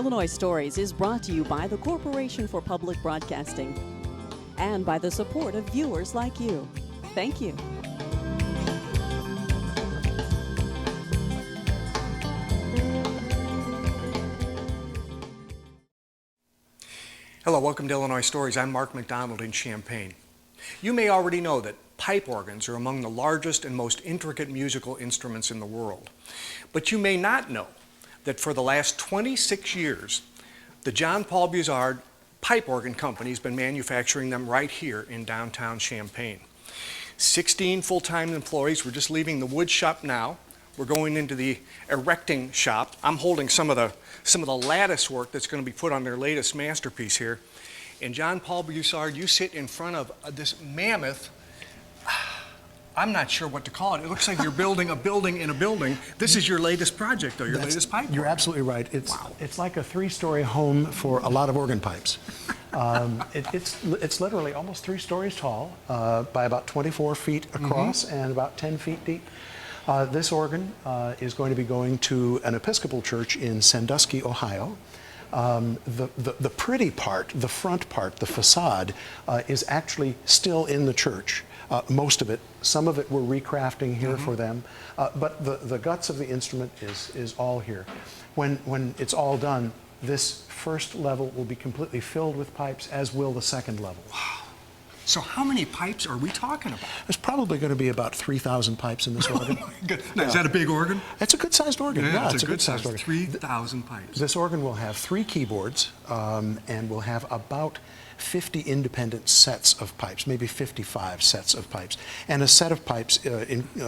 Illinois Stories is brought to you by the Corporation for Public Broadcasting and by the support of viewers like you. Thank you. Hello, welcome to Illinois Stories. I'm Mark McDonald in Champaign. You may already know that pipe organs are among the largest and most intricate musical instruments in the world. But you may not know that for the last 26 years, the John-Paul Buzard Pipe Organ Company has been manufacturing them right here in downtown Champaign. 16 full-time employees. We're just leaving the wood shop now. We're going into the erecting shop. I'm holding some of the lattice work that's going to be put on their latest masterpiece here. And John-Paul Buzard, you sit in front of this mammoth, I'm not sure what to call it. It looks like you're building a building in a building. This is your latest project, though, your latest pipe organ. You're absolutely right. It's like a three-story home for a lot of organ pipes. It's literally almost 3 stories tall, by about 24 feet across and about 10 feet deep. This organ is going to be going to an Episcopal church in Sandusky, Ohio. The pretty part, the front part, the facade, is actually still in the church. Most of it. Some of it we're recrafting here for them. But the guts of the instrument is all here. When it's all done, this first level will be completely filled with pipes, as will the second level. Wow. So how many pipes are we talking about? There's probably going to be about 3,000 pipes in this organ. Oh my God. Now, is that a big organ? It's a good-sized organ. Yeah, it's a good-sized organ. 3,000 pipes. This organ will have 3 keyboards and will have about 50 independent sets of pipes, maybe 55 sets of pipes. And a set of pipes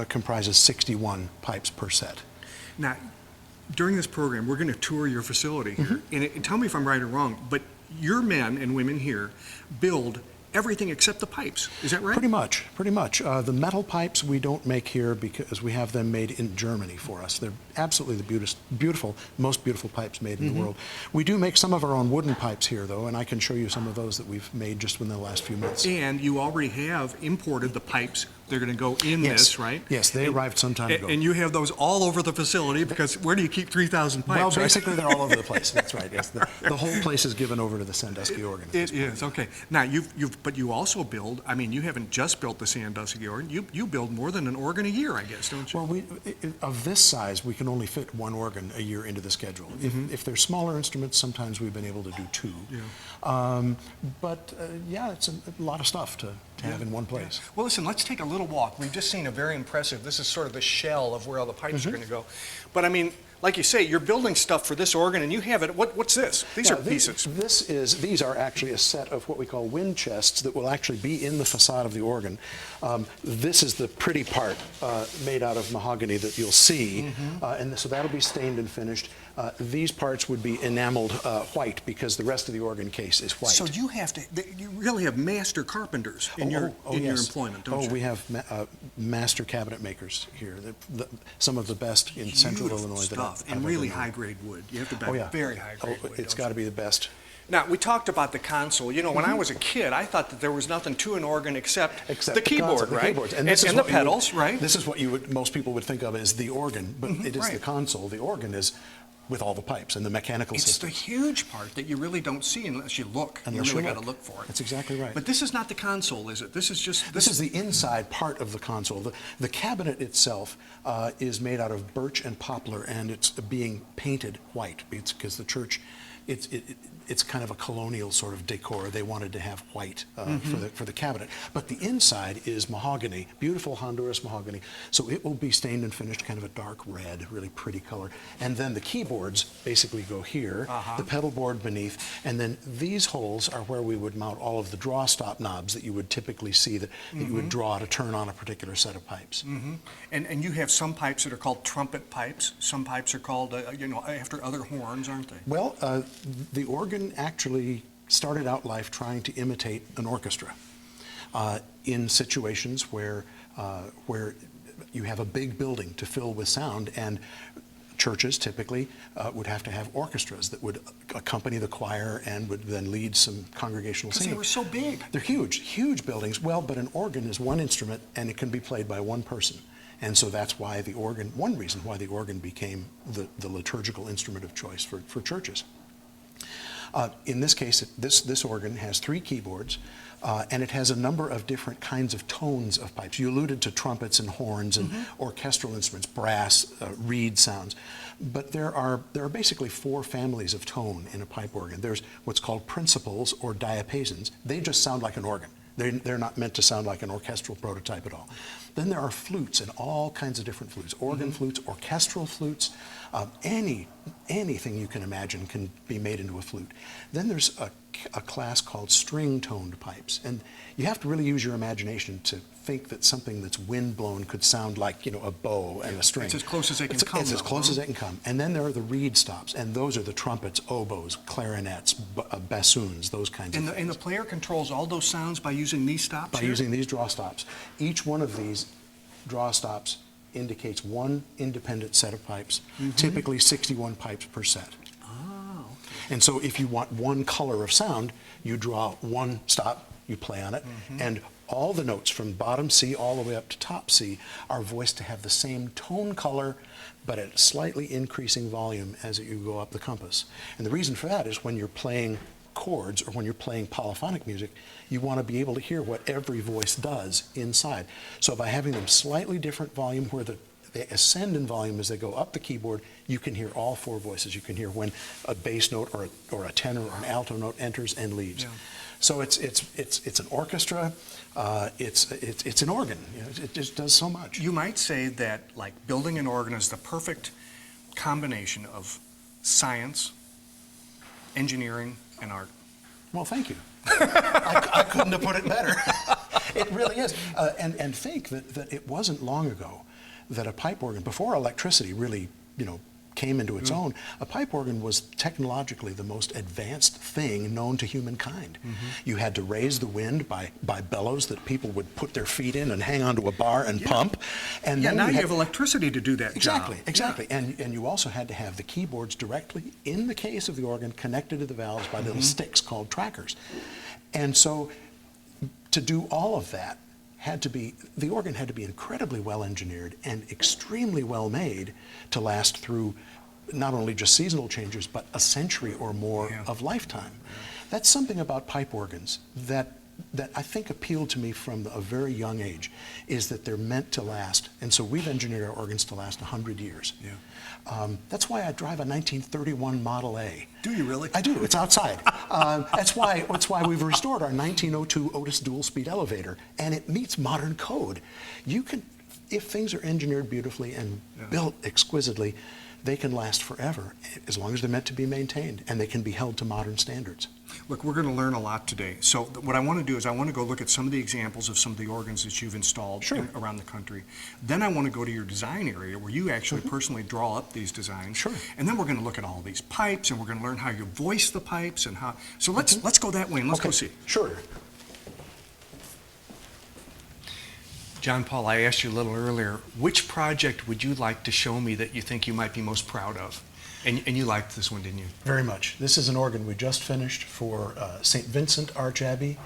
comprises 61 pipes per set. Now, during this program, we're going to tour your facility here. And tell me if I'm right or wrong, but your men and women here build everything except the pipes. Is that right? Pretty much. The metal pipes we don't make here because we have them made in Germany for us. They're absolutely the beautiful, most beautiful pipes made in the world. We do make some of our own wooden pipes here, though, and I can show you some of those that we've made just within the last few months. And you already have imported the pipes. They're going to go in this, right? Yes, they arrived some time ago. And you have those all over the facility, because where do you keep 3,000 pipes? Well, basically they're all over the place. That's right. Yes, the whole place is given over to the Sandusky organ. It is, okay. Now but you also build. I mean, you haven't just built the Sandusky organ. You build more than an organ a year, I guess, don't you? Well, of this size, we can only fit 1 organ a year into the schedule. If they're smaller instruments, sometimes we've been able to do 2. Yeah. Yeah, it's a lot of stuff to have in one place. Yeah. Well, listen, let's take a little walk. We've just seen a very impressive, this is sort of the shell of where all the pipes are going to go. But I mean, like you say, you're building stuff for this organ, and you have it. What's this? These are pieces. These are actually a set of what we call wind chests that will actually be in the facade of the organ. This is the pretty part made out of mahogany that you'll see, and so that'll be stained and finished. These parts would be enameled white, because the rest of the organ case is white. So you really have master carpenters in your employment, don't you? We have master cabinet makers here. Some of the best in Central Illinois. And really high-grade wood. You have to buy very high-grade wood. It's got to be the best. Now, we talked about the console. You know, when I was a kid, I thought that there was nothing to an organ except the keyboard, right? And the pedals, right? This is what most people would think of as the organ, but it is the console. The organ is with all the pipes and the mechanical system. It's the huge part that you really don't see unless you look. You really got to look for it. That's exactly right. But this is not the console, is it? This is just... This is the inside part of the console. The cabinet itself is made out of birch and poplar, and it's being painted white. It's because the church, it's kind of a colonial sort of decor. They wanted to have white for the cabinet. But the inside is mahogany, beautiful Honduras mahogany. So it will be stained and finished kind of a dark red, really pretty color. And then the keyboards basically go here, the pedal board beneath, and then these holes are where we would mount all of the draw stop knobs that you would typically see that you would draw to turn on a particular set of pipes. And you have some pipes that are called trumpet pipes. Some pipes are called, after other horns, aren't they? Well, the organ actually started out life trying to imitate an orchestra in situations where you have a big building to fill with sound, and churches typically would have to have orchestras that would accompany the choir and would then lead some congregational singing. Because they were so big. They're huge buildings. Well, but an organ is one instrument, and it can be played by one person. And so that's why one reason why the organ became the liturgical instrument of choice for churches. In this case, this organ has 3 keyboards, and it has a number of different kinds of tones of pipes. You alluded to trumpets and horns and orchestral instruments, brass, reed sounds. But there are basically 4 families of tone in a pipe organ. There's what's called principals or diapasons. They just sound like an organ. They're not meant to sound like an orchestral prototype at all. Then there are flutes, and all kinds of different flutes. Organ flutes, orchestral flutes, anything you can imagine can be made into a flute. Then there's a class called string-toned pipes. And you have to really use your imagination to think that something that's wind-blown could sound like, a bow and a string. It's as close as they can come. It's as close as they can come. And then there are the reed stops, and those are the trumpets, oboes, clarinets, bassoons, those kinds of things. And the player controls all those sounds by using these stops? By using these draw stops. Each one of these draw stops indicates one independent set of pipes, typically 61 pipes per set. Oh, okay. And so if you want one color of sound, you draw one stop, you play on it, and all the notes from bottom C all the way up to top C are voiced to have the same tone color, but at slightly increasing volume as you go up the compass. And the reason for that is when you're playing chords or when you're playing polyphonic music, you want to be able to hear what every voice does inside. So by having them slightly different volume where they ascend in volume as they go up the keyboard, you can hear all 4 voices. You can hear when a bass note or a tenor or an alto note enters and leaves. Yeah. So it's an orchestra. It's an organ. It just does so much. You might say that like building an organ is the perfect combination of science, engineering, and art. Well, thank you. I couldn't have put it better. It really is. And think that it wasn't long ago that a pipe organ, before electricity really, came into its own, a pipe organ was technologically the most advanced thing known to humankind. You had to raise the wind by bellows that people would put their feet in and hang onto a bar and pump. And then now you have electricity to do that job. Exactly. And you also had to have the keyboards directly, in the case of the organ, connected to the valves by little sticks called trackers. And so to do all of that, the organ had to be incredibly well engineered and extremely well made to last through not only just seasonal changes, but a century or more of lifetime. That's something about pipe organs that I think appealed to me from a very young age, is that they're meant to last. And so we've engineered our organs to last 100 years. That's why I drive a 1931 Model A. Do you really? I do. It's outside. That's why we've restored our 1902 Otis dual-speed elevator, and it meets modern code. If things are engineered beautifully and built exquisitely, they can last forever, as long as they're meant to be maintained, and they can be held to modern standards. Look, we're going to learn a lot today. So what I want to do is I want to go look at some of the examples of some of the organs that you've installed around the country. Then I want to go to your design area where you actually personally draw up these designs. And then we're going to look at all these pipes, and we're going to learn how you voice the pipes and how. So let's go that way and let's go see. Sure. John-Paul, I asked you a little earlier, which project would you like to show me that you think you might be most proud of? And you liked this one, didn't you? Very much. This is an organ we just finished for St. Vincent Abbey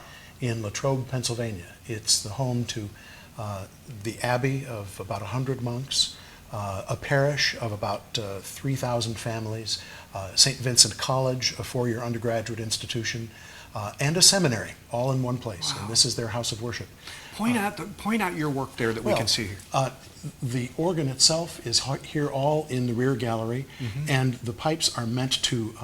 in Latrobe, Pennsylvania. It's the home to the Abbey of about 100 monks, a parish of about 3,000 families, St. Vincent College, a 4-year undergraduate institution, and a seminary, all in one place. And this is their house of worship. Point out your work there that we can see here. The organ itself is here all in the rear gallery, and the pipes are meant to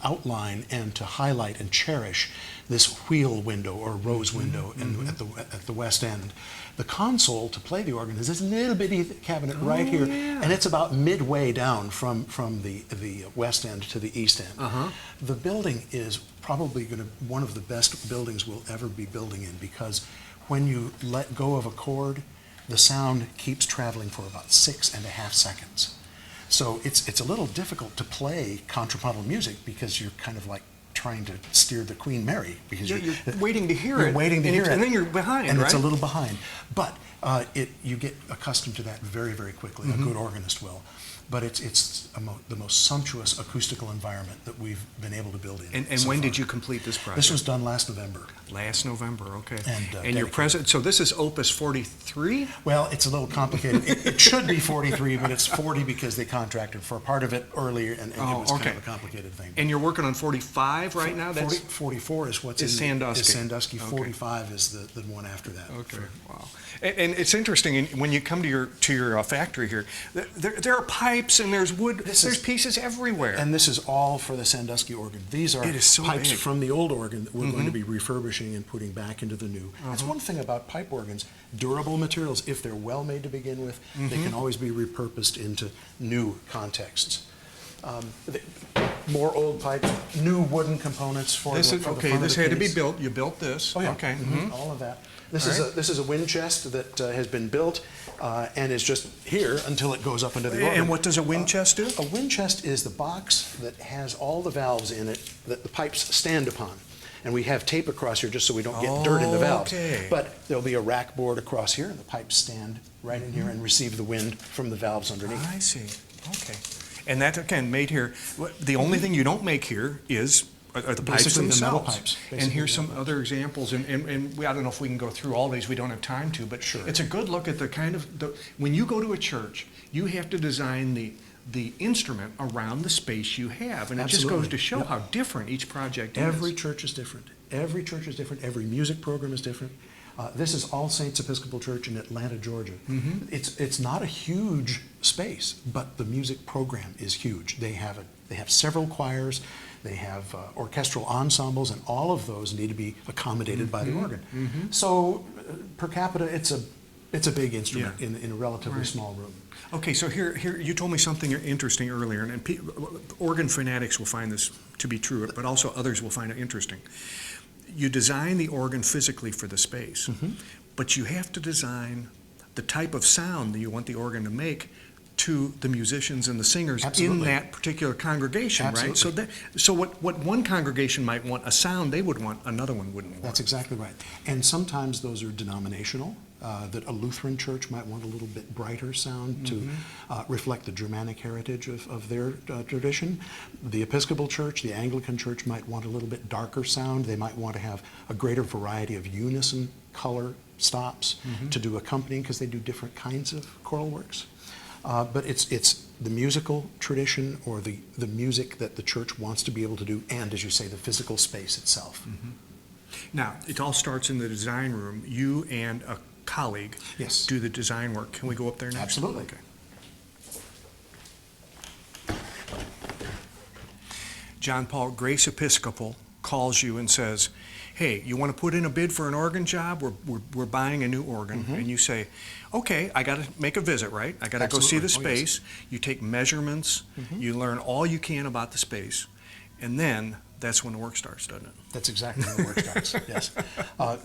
outline and to highlight and cherish this wheel window or rose window at the west end. The console to play the organ is this little bitty cabinet right here, and it's about midway down from the west end to the east end. The building is probably one of the best buildings we'll ever be building in, because when you let go of a chord, the sound keeps traveling for about 6.5 seconds. So it's a little difficult to play contrapuntal music because you're kind of like trying to steer the Queen Mary because you're waiting to hear it. Waiting to hear it. And then you're behind, and right? it's a little behind. But you get accustomed to that very, very quickly. A good organist will. But it's the most sumptuous acoustical environment that we've been able to build in. And when did you complete this project? This was done last November. Last November, okay. And you're present. So this is Opus 43? Well, it's a little complicated. It should be 43, but it's 40 because they contracted for a part of it earlier, and it was kind of a complicated thing. And you're working on 45 right now? 44 is what's in Sandusky. Is Sandusky. 45 is the one after that. Okay, wow. And it's interesting, when you come to your factory here, there are pipes and there's wood, there's pieces everywhere. And this is all for the Sandusky organ. These are pipes from the old organ that we're going to be refurbishing and putting back into the new. That's one thing about pipe organs. Durable materials, if they're well made to begin with, they can always be repurposed into new contexts. More old pipes, new wooden components for the front of the this had to be case. built. You built this. Oh yeah. Okay. All of that. This is a wind chest that has been built and is just here until it goes up into the organ. And what does a wind chest do? A wind chest is the box that has all the valves in it that the pipes stand upon. And we have tape across here just so we don't get dirt in the valves. But there'll be a rack board across here, and the pipes stand right in here and receive the wind from the valves underneath. I see. Okay. And that, again, made here. The only thing you don't make here are the pipes Basically themselves. the metal pipes. And here's some other examples, and I don't know if we can go through all these, we don't have time to, but it's a good look at the kind of, when you go to a church, you have to design the instrument around the space you have, and it just goes to show how different each project is. Every church is different. Every church is different. Every music program is different. This is All Saints Episcopal Church in Atlanta, Georgia. It's not a huge space, but the music program is huge. They have several choirs. They have orchestral ensembles, and all of those need to be accommodated by the organ. So per capita, it's a big instrument in a relatively small room. Okay, so here you told me something interesting earlier, and organ fanatics will find this to be true, but also others will find it interesting. You design the organ physically for the space, but you have to design the type of sound that you want the organ to make to the musicians and the singers in that particular congregation, right? So what one congregation might want a sound they would want, another one wouldn't want. That's exactly right. And sometimes those are denominational, that a Lutheran church might want a little bit brighter sound to reflect the Germanic heritage of their tradition. The Episcopal church, the Anglican church might want a little bit darker sound. They might want to have a greater variety of unison color stops to do accompanying, because they do different kinds of choral works. But it's the musical tradition or the music that the church wants to be able to do, and, as you say, the physical space itself. Now, it all starts in the design room. You and a colleague do the design work. Can we go up there now? Absolutely. Okay. John-Paul, Grace Episcopal calls you and says, hey, you want to put in a bid for an organ job? We're buying a new organ. And you say, okay, I got to make a visit, right? I got to go see the space. You take measurements. You learn all you can about the space. And then that's when the work starts, doesn't it? That's exactly when the work starts, yes.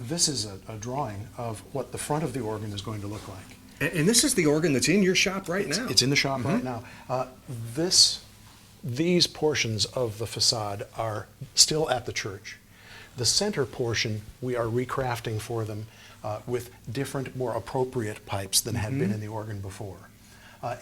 This is a drawing of what the front of the organ is going to look like. And this is the organ that's in your shop right now. It's in the shop right now. These portions of the facade are still at the church. The center portion we are recrafting for them with different, more appropriate pipes than had been in the organ before.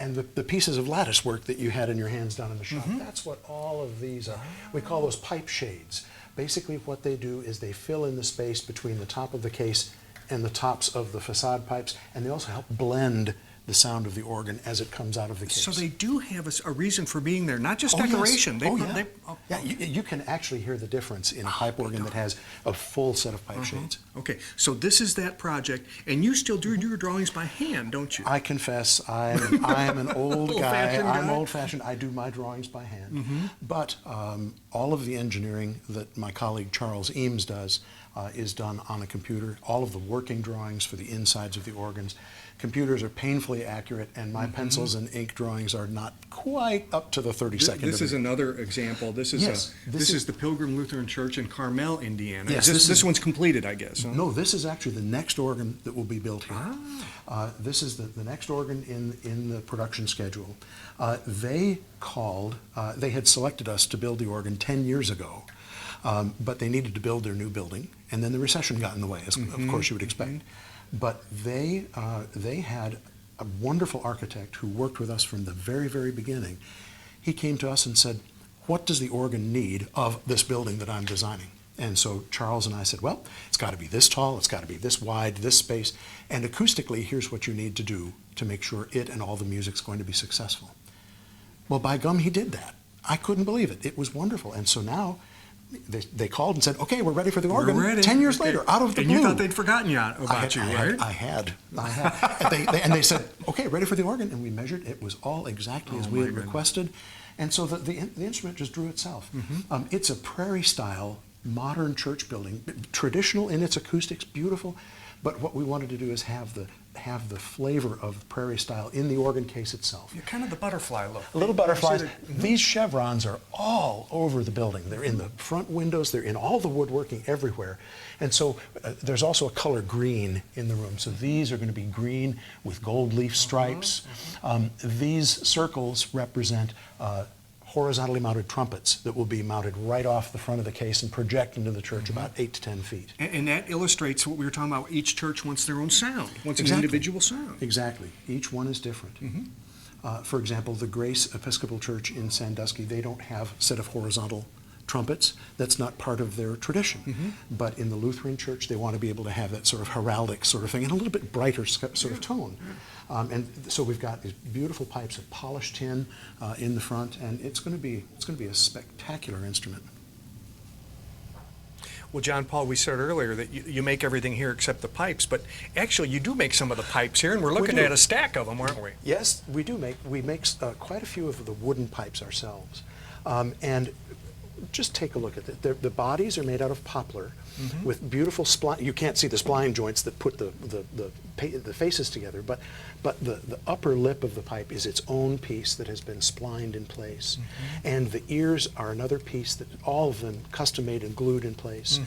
And the pieces of lattice work that you had in your hands down in the shop, that's what all of these are. We call those pipe shades. Basically what they do is they fill in the space between the top of the case and the tops of the facade pipes, and they also help blend the sound of the organ as it comes out of the case. So they do have a reason for being there, not just decoration. Yes. You can actually hear the difference in a pipe organ that has a full set of pipe shades. Okay, so this is that project, and you still do your drawings by hand, don't you? I confess, I'm an old guy. I'm guy? old-fashioned. I do my drawings by hand. But all of the engineering that my colleague Charles Eames does is done on a computer. All of the working drawings for the insides of the organs. Computers are painfully accurate, and my pencils and ink drawings are not quite up to the 32nd. This is another example. This is the Pilgrim Lutheran Church in Carmel, Indiana. Yes, this one's completed, I guess. Huh? No, this is actually the next organ that will be built here. This is the next organ in the production schedule. They had selected us to build the organ 10 years ago. But they needed to build their new building, and then the recession got in the way, as of course you would expect. But they had a wonderful architect who worked with us from the very, very beginning. He came to us and said, what does the organ need of this building that I'm designing? And so Charles and I said, well, it's got to be this tall, it's got to be this wide, this space, and acoustically, here's what you need to do to make sure it and all the music's going to be successful. Well, by gum, he did that. I couldn't believe it. It was wonderful. And so now they called and said, okay, we're ready for the organ. We're ready. 10 years later, out of the blue. And you thought they'd forgotten about you, right? I had. And they said, okay, ready for the organ. And we measured. It was all exactly as we had requested. And so the instrument just drew itself. It's a prairie-style, modern church building, traditional in its acoustics, beautiful. But what we wanted to do is have the flavor of prairie style in the organ case itself. You're kind of the butterfly look. A little butterflies. These chevrons are all over the building. They're in the front windows. They're in all the woodworking everywhere. And so there's also a color green in the room. So these are going to be green with gold leaf stripes. These circles represent horizontally mounted trumpets that will be mounted right off the front of the case and project into the church about 8 to 10 feet. And that illustrates what we were talking about. Each church wants their own sound, wants an individual sound. Exactly. Each one is different. For example, the Grace Episcopal Church in Sandusky, they don't have a set of horizontal trumpets. That's not part of their tradition. But in the Lutheran Church, they want to be able to have that sort of heraldic sort of thing and a little bit brighter sort of tone. And so we've got these beautiful pipes of polished tin in the front, and it's going to be a spectacular instrument. Well, John Paul, we said earlier that you make everything here except the pipes, but actually you do make some of the pipes here, and we're looking at a stack of them, aren't we? Yes, we do make. We make quite a few of the wooden pipes ourselves, and just take a look at it. The bodies are made out of poplar with beautiful spline. You can't see the spline joints that put the faces together, but the upper lip of the pipe is its own piece that has been splined in place. And the ears are another piece that all of them custom made and glued in place.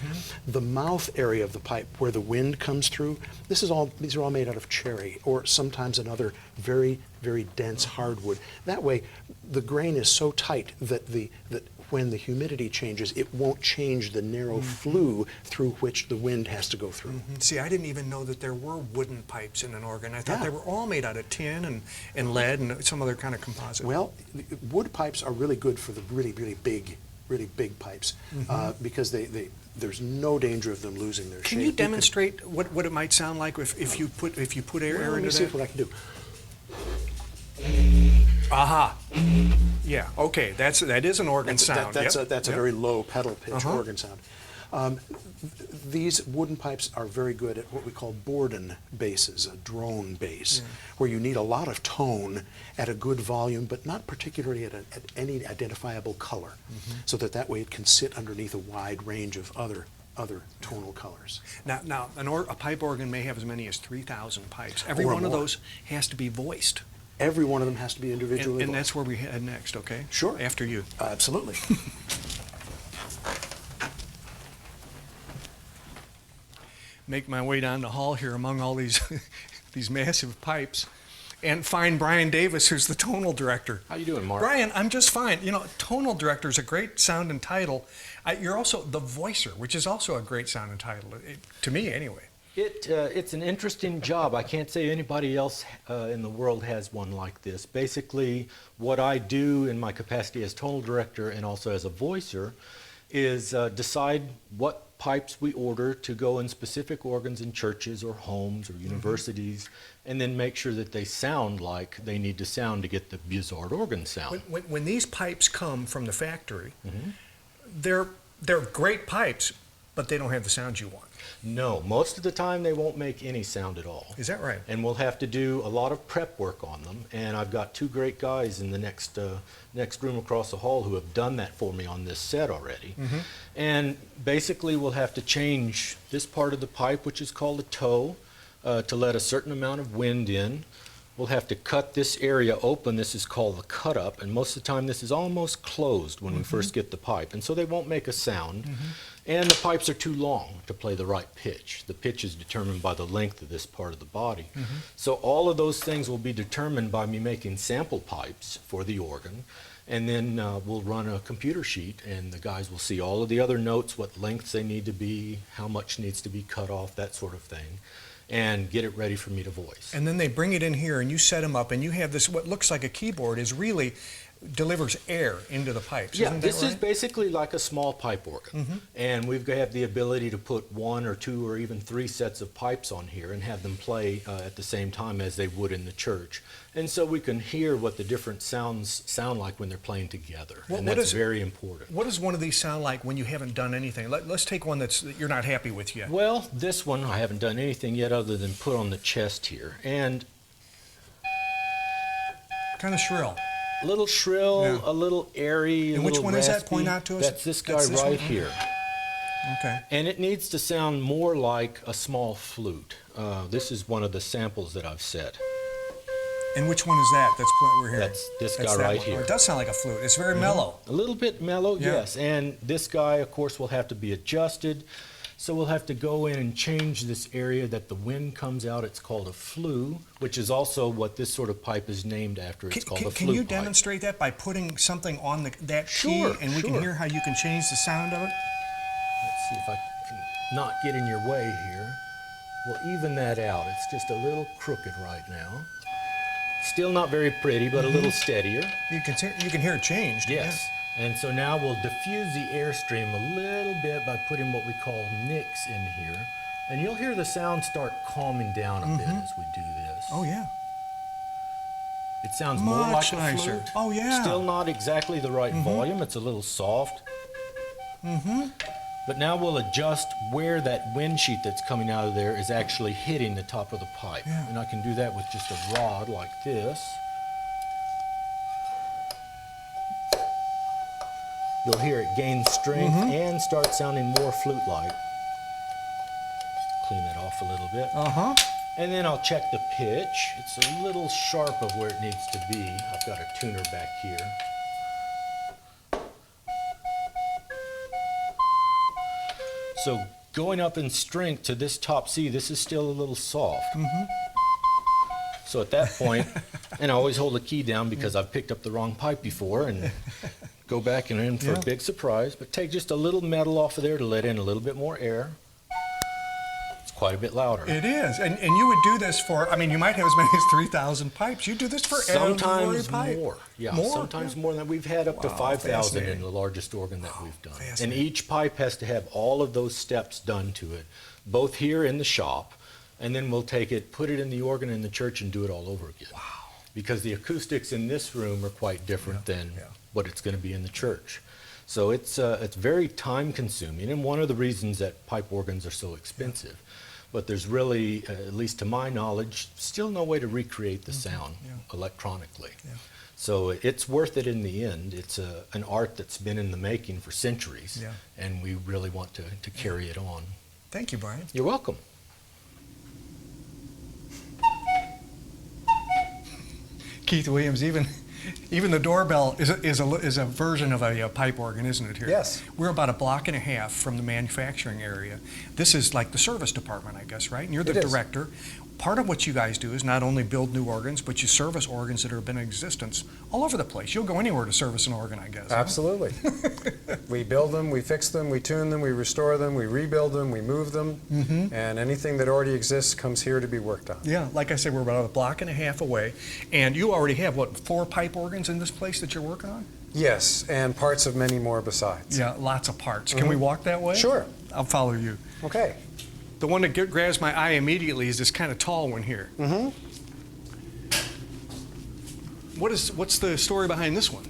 The mouth area of the pipe where the wind comes through, these are all made out of cherry or sometimes another very, very dense hardwood. That way the grain is so tight that when the humidity changes, it won't change the narrow flue through which the wind has to go through. See, I didn't even know that there were wooden pipes in an organ. I thought they were all made out of tin and lead and some other kind of composite. Well, wood pipes are really good for the really big pipes because there's no danger of them losing their shape. Can you demonstrate what it might sound like if you put air into that? Let me see what I can do. Aha. Yeah, okay, that is an organ sound. That's a very low pedal pitch organ sound. These wooden pipes are very good at what we call Borden basses, a drone bass, where you need a lot of tone at a good volume, but not particularly at any identifiable color, so that way it can sit underneath a wide range of other tonal colors. Now a pipe organ may have as many as 3,000 pipes. Every one of those has to be voiced. Every one of them has to be individually and voiced. that's where we head next, okay? Sure. After you. Absolutely. Make my way down the hall here among all these these massive pipes and find Brian Davis, who's the Tonal Director. How you doing, Mark? Brian, I'm just fine. You know, Tonal Director is a great sound and title. You're also the voicer, which is also a great sound and title, to me anyway. It's an interesting job. I can't say anybody else in the world has one like this. Basically, what I do in my capacity as Tonal Director and also as a voicer is decide what pipes we order to go in specific organs in churches or homes or universities, and then make sure that they sound like they need to sound to get the Buzard organ sound. When these pipes come from the factory, they're great pipes, but they don't have the sound you want. No, most of the time they won't make any sound at all. Is that right? And we'll have to do a lot of prep work on them. And I've got two great guys in the next room across the hall who have done that for me on this set already. And basically we'll have to change this part of the pipe, which is called a toe, to let a certain amount of wind in. We'll have to cut this area open. This is called the cut up, and most of the time this is almost closed when we first get the pipe, and so they won't make a sound. And the pipes are too long to play the right pitch. The pitch is determined by the length of this part of the body. So all of those things will be determined by me making sample pipes for the organ, And then we'll run a computer sheet, and the guys will see all of the other notes, what lengths they need to be, how much needs to be cut off, that sort of thing, and get it ready for me to voice. And then they bring it in here, and you set them up, and you have this, what looks like a keyboard is really delivers air into the pipes. Yeah, Isn't that this is right? basically like a small pipe organ. And we've got the ability to put 1 or 2 or even 3 sets of pipes on here and have them play at the same time as they would in the church. And so we can hear what the different sounds sound like when they're playing together. And that's very important. What does one of these sound like when you haven't done anything? Let's take one that you're not happy with yet. Well, this one I haven't done anything yet other than put on the chest here. And Kind of shrill. a little shrill, Yeah. a little airy, And a which little one is that? raspy. Point out to us. That's this guy That's this right one? here. Okay. And it needs to sound more like a small flute. This is one of the samples that I've set. And which one is that? We're hearing. That's this That's guy that right one. here. Oh, it does sound like a flute. It's very mellow. A little bit mellow, Yeah. yes. And this guy, of course, will have to be adjusted. So we'll have to go in and change this area that the wind comes out. It's called a flue, which is also what this sort of pipe is named after. It's called a flute Can you pipe. demonstrate that by putting something on that Sure, key, and we can sure. hear how you can change the sound of it? Let's see if I can not get in your way here. We'll even that out. It's just a little crooked right now. Still not very pretty, but a little steadier. You can hear it change. Yes. And so now we'll diffuse the airstream a little bit by putting what we call nicks in here. And you'll hear the sound start calming down a bit as we do this. Oh, yeah. It sounds more like Much a nicer. flute. Oh, yeah. Still not exactly the right volume. It's a little soft. But now we'll adjust where that wind sheet that's coming out of there is actually hitting the top of the pipe. Yeah. And I can do that with just a rod like this. You'll hear it gain strength and start sounding more flute-like. Clean that off a little bit. Uh-huh. And then I'll check the pitch. It's a little sharp of where it needs to be. I've got a tuner back here. So going up in strength to this top C, this is still a little soft. So at that point, and I always hold the key down because I've picked up the wrong pipe before and go back and in for a big surprise, but take just a little metal off of there to let in a little bit more air. It's quite a bit louder. It is. And you would do this for, I mean, you might have as many as 3,000 pipes. You do this for every Sometimes pipe. more. Yeah, More? sometimes more than we've had up to Wow, 5,000 in fascinating. the largest organ that we've done. And fascinating. each pipe has to have all of those steps done to it, both here in the shop, and then we'll take it, put it in the organ in the church and do it all over again. Wow. Because the acoustics in this room are quite different than what it's going to be in the church. So it's very time consuming, and one of the reasons that pipe organs are so expensive. But there's really, at least to my knowledge, still no way to recreate the sound electronically. So it's worth it in the end. It's an art that's been in the making for centuries, and we really want to carry it on. Thank you, Brian. You're welcome. Keith Williams, even the doorbell is a version of a pipe organ, isn't it, here? Yes. We're about a block and a half from the manufacturing area. This is like the service department, I guess, right? And you're the It is. director. Part of what you guys do is not only build new organs, but you service organs that have been in existence all over the place. You'll go anywhere to service an organ, I guess. Absolutely. We build them, we fix them, we tune them, we restore them, we rebuild them, we move them, and anything that already exists comes here to be worked on. Yeah, like I said, we're about a block and a half away. And you already have, what, 4 pipe organs in this place that you're working on? Yes, and parts of many more besides. Yeah, lots of parts. Can we walk that way? Sure. I'll follow you. Okay. The one that grabs my eye immediately is this kind of tall one here. What's the story behind this one?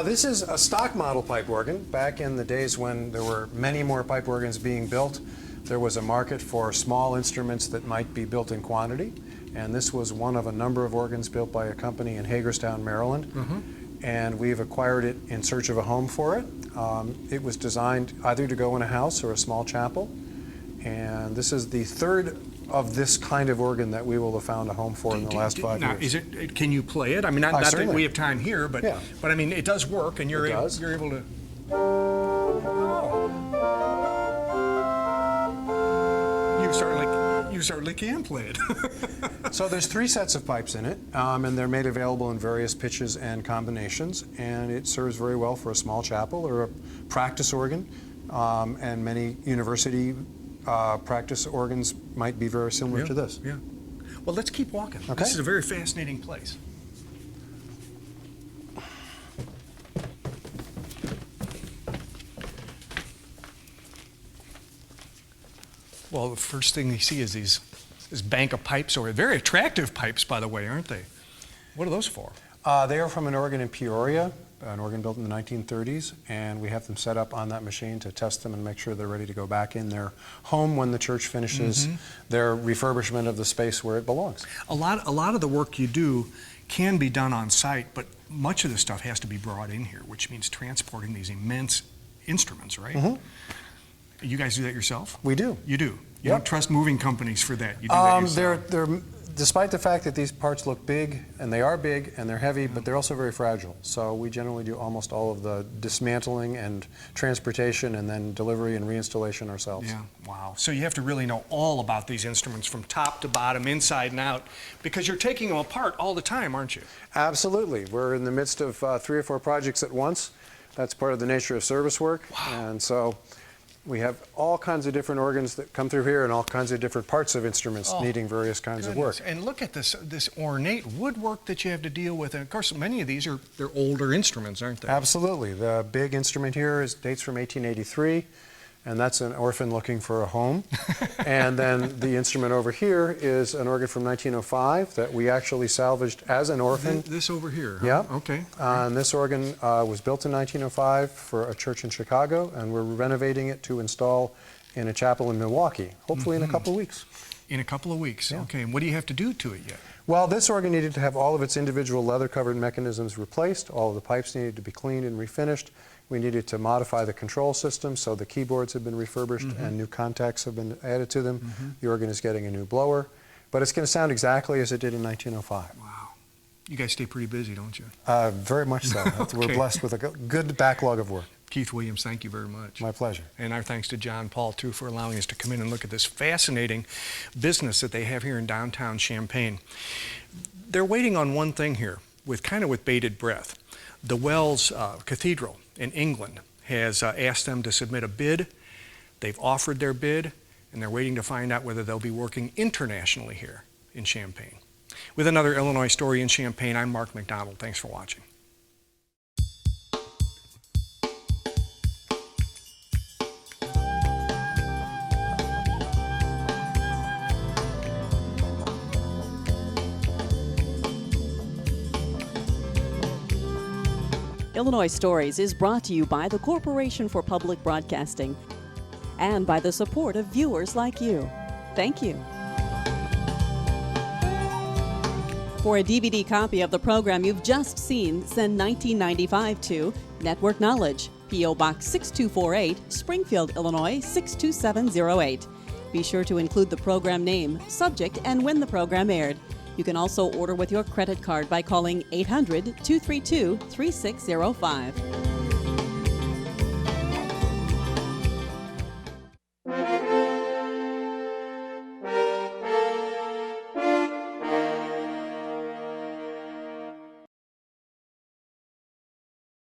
This is a stock model pipe organ. Back in the days when there were many more pipe organs being built, there was a market for small instruments that might be built in quantity. And this was one of a number of organs built by a company in Hagerstown, Maryland. And we've acquired it in search of a home for it. It was designed either to go in a house or a small chapel. And this is the third of this kind of organ that we will have found a home for in the last 5 Now, years. can you play it? I mean, not that certainly. we have time here, but Yeah. I mean, it does work, and you're It does. you're able to. You you certainly can play it. So there's 3 sets of pipes in it, and they're made available in various pitches and combinations, and it serves very well for a small chapel or a practice organ, and many university practice organs might be very similar to this. Yeah. Well, let's keep walking. Okay. This is a very fascinating place. Well, the first thing you see is this bank of pipes, or very attractive pipes, by the way, aren't they? What are those for? They are from an organ in Peoria, an organ built in the 1930s, and we have them set up on that machine to test them and make sure they're ready to go back in their home when the church finishes their refurbishment of the space where it belongs. A lot of the work you do can be done on site, but much of the stuff has to be brought in here, which means transporting these immense instruments, right? You guys do that yourself? We do. You do? You Yep. don't trust moving companies for that? You do that yourself? They're, despite the fact that these parts look big, and they are big, and they're heavy, but they're also very fragile. So we generally do almost all of the dismantling and transportation and then delivery and reinstallation ourselves. Yeah, wow. So you have to really know all about these instruments from top to bottom, inside and out, because you're taking them apart all the time, aren't you? Absolutely. We're in the midst of 3 or 4 projects at once. That's part of the nature of service work. Wow. And so we have all kinds of different organs that come through here and all kinds of different parts of instruments needing various kinds of work. And look at this ornate woodwork that you have to deal with. And of course, many of these they're older instruments, aren't they? Absolutely. The big instrument here dates from 1883, and that's an orphan looking for a home. And then the instrument over here is an organ from 1905 that we actually salvaged as an orphan. This over here? Huh? Yeah. Okay. And this organ was built in 1905 for a church in Chicago, and we're renovating it to install in a chapel in Milwaukee, hopefully in a couple of weeks. In a couple of weeks, Yeah. okay. And what do you have to do to it yet? Well, this organ needed to have all of its individual leather-covered mechanisms replaced. All of the pipes needed to be cleaned and refinished. We needed to modify the control system, so the keyboards have been refurbished and new contacts have been added to them. The organ is getting a new blower, but it's going to sound exactly as it did in 1905. Wow. You guys stay pretty busy, don't you? Very much so. We're Okay. blessed with a good backlog of work. Keith Williams, thank you very much. My pleasure. And our thanks to John-Paul, too, for allowing us to come in and look at this fascinating business that they have here in downtown Champaign. They're waiting on one thing here, with bated breath. The Wells Cathedral in England has asked them to submit a bid. They've offered their bid, and they're waiting to find out whether they'll be working internationally here in Champaign. With another Illinois story in Champaign, I'm Mark McDonald. Thanks for watching. Illinois Stories is brought to you by the Corporation for Public Broadcasting and by the support of viewers like you. Thank you. For a DVD copy of the program you've just seen, send $19.95 to Network Knowledge, P.O. Box 6248, Springfield, Illinois 62708. Be sure to include the program name, subject, and when the program aired. You can also order with your credit card by calling 800-232-3605.